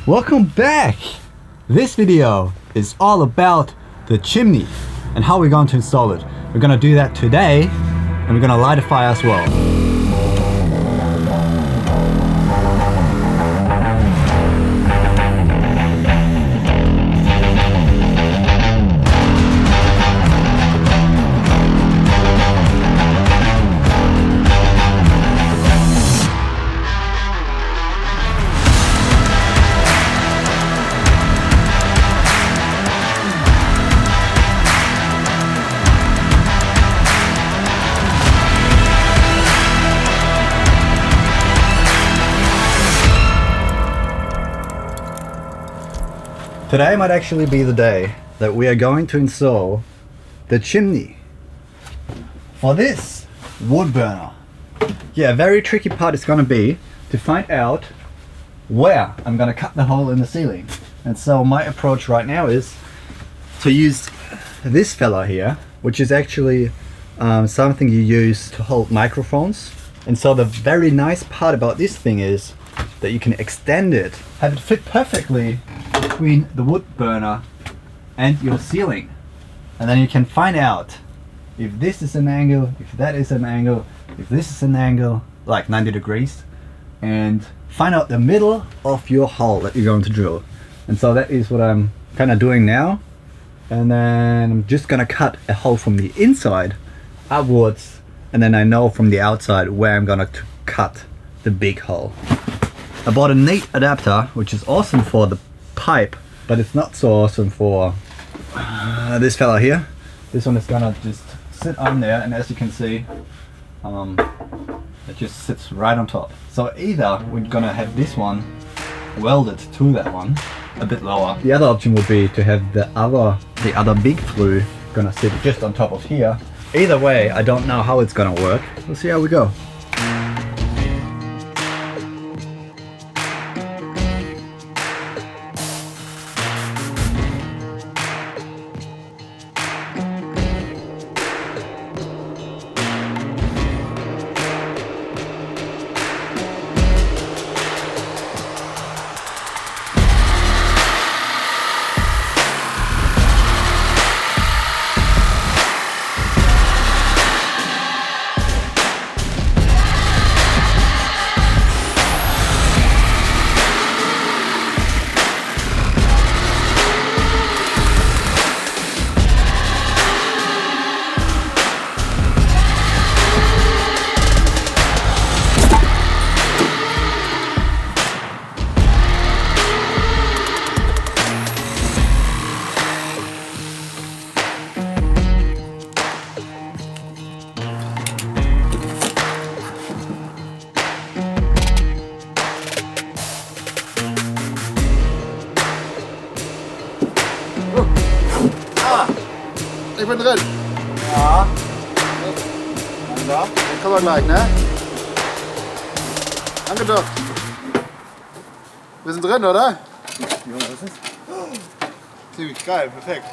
Welcome back! This video is all about the chimney and how we're going to install it. We're going to do that today and we're going to light a fire as well. Today might actually be the day that we are going to install the chimney for this wood burner. Yeah, a very tricky part is going to be to find out where I'm going to cut the hole in the ceiling. And so my approach right now is to use this fella here, which is actually something you use to hold microphones. And so the very nice part about this thing is that you can extend it, have it fit perfectly between the wood burner and your ceiling, and then you can find out if this is an angle, if that is an angle, if this is an angle like 90 degrees, and find out the middle of your hole that you're going to drill. And so that is what I'm kind of doing now, and then I'm just gonna cut a hole from the inside upwards, and then I know from the outside where I'm gonna cut the big hole. I bought a neat adapter, which is awesome for the pipe, but it's not so awesome for this fella here. This one is gonna just sit on there, and as you can see, it just sits right on top. So either we're gonna have this one welded to that one a bit lower. The other option would be to have the other big flue gonna sit just on top of here. Either way, I don't know how it's gonna work. We'll see how we go. Ich bin drin. Ja. Dann kommen wir gleich, ne? Angedockt. Wir sind drin, oder? Ja, was ist? Ziemlich geil, perfekt.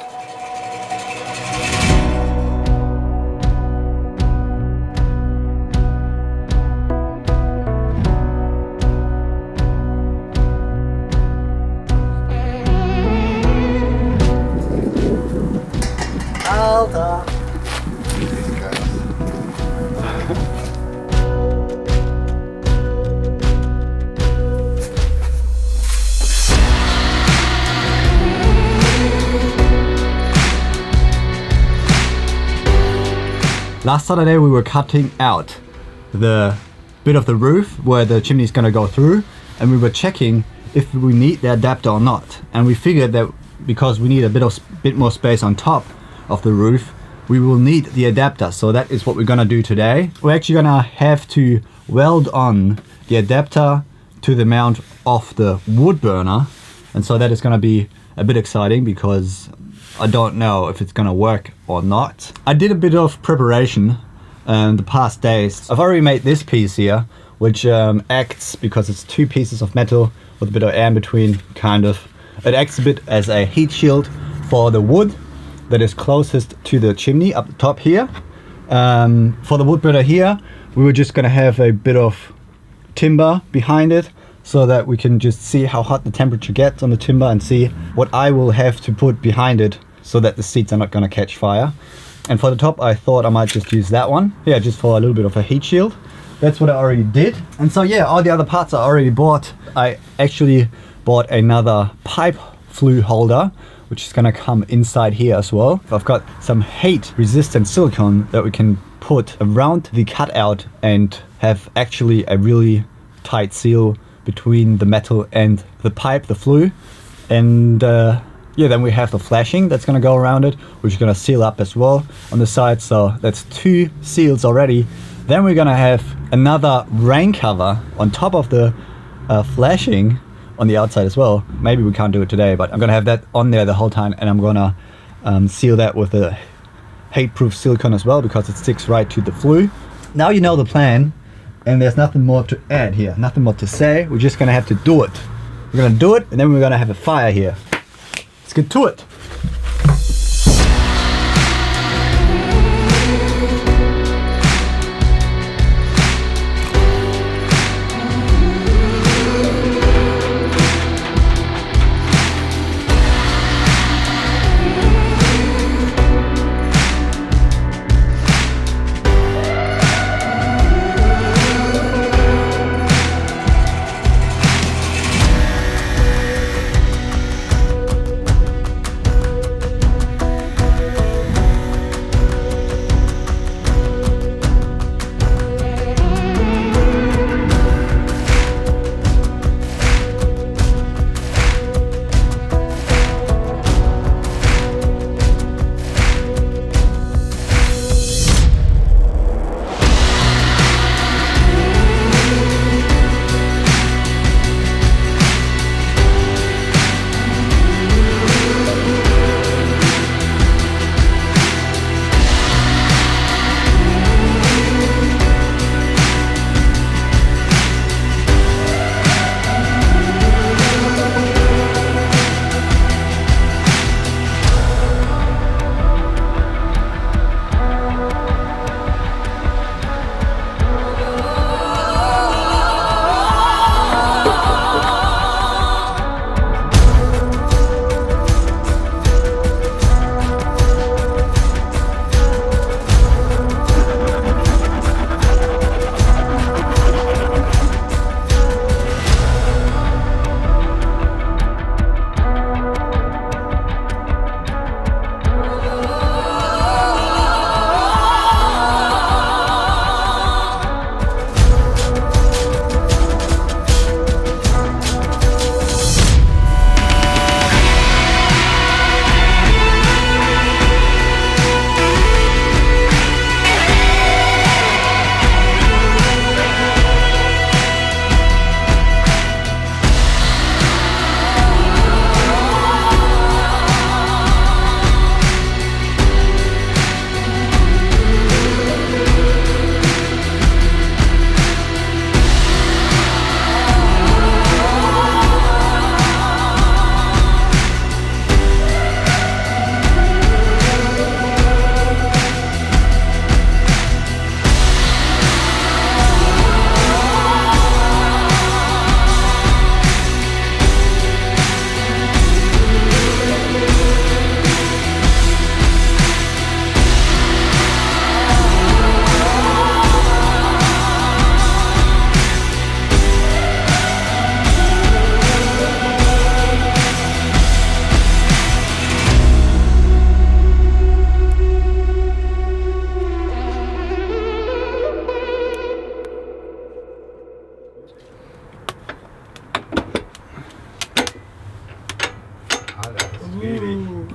Alter! Richtig geil. Last Saturday we were cutting out the bit of the roof where the chimney is gonna go through, and we were checking if we need the adapter or not. And we figured that because we need a bit more space on top of the roof, we will need the adapter. So that is what we're gonna do today. We're actually gonna have to weld on the adapter to the mount of the wood burner, and so that is gonna be a bit exciting because I don't know if it's gonna work or not. I did a bit of preparation the past days. I've already made this piece here, which acts, because it's two pieces of metal with a bit of air in between, kind of. It acts a bit as a heat shield for the wood that is closest to the chimney up top here. For the wood burner here, we were just gonna have a bit of timber behind it so that we can just see how hot the temperature gets on the timber and see what I will have to put behind it so that the seats are not going to catch fire. And for the top, I thought I might just use that one. Yeah, just for a little bit of a heat shield. That's what I already did. And so yeah, all the other parts I already bought. I actually bought another pipe flue holder, which is gonna come inside here as well. I've got some heat resistant silicone that we can put around the cutout and have actually a really tight seal between the metal and the pipe, the flue. And yeah, then we have the flashing that's gonna go around it, which is gonna seal up as well on the side. So that's 2 seals already. Then we're gonna have another rain cover on top of the flashing on the outside as well. Maybe we can't do it today, but I'm gonna have that on there the whole time, and I'm gonna seal that with a heat-proof silicone as well because it sticks right to the flue. Now you know the plan, and there's nothing more to add here, nothing more to say. We're just gonna have to do it. We're gonna do it, and then we're gonna have a fire here. Let's get to it.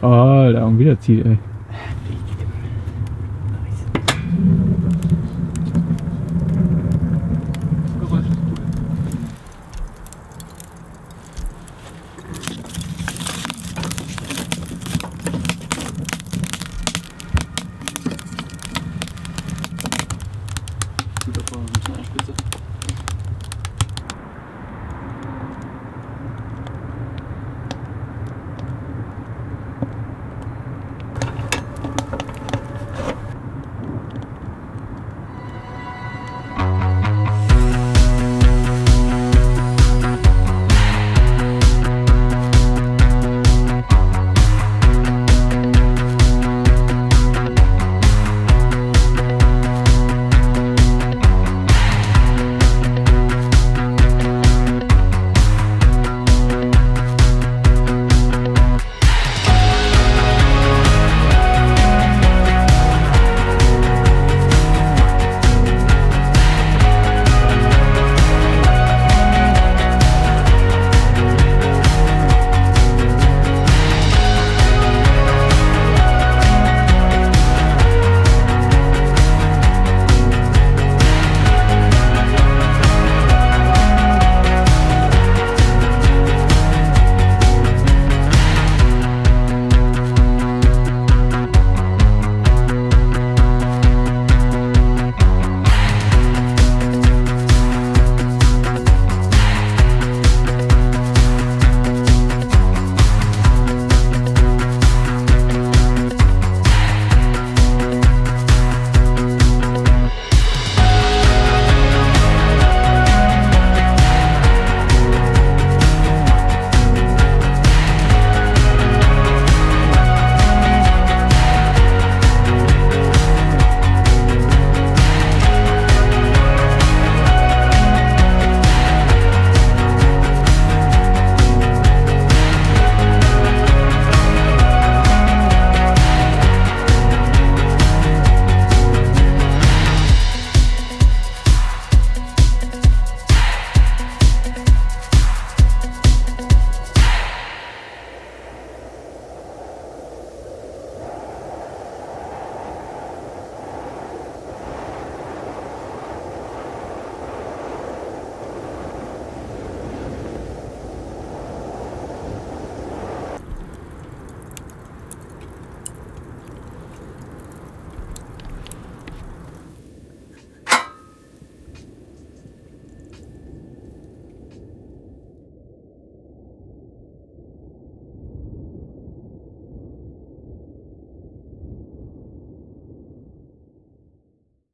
Oh, da wieder zieht, ey.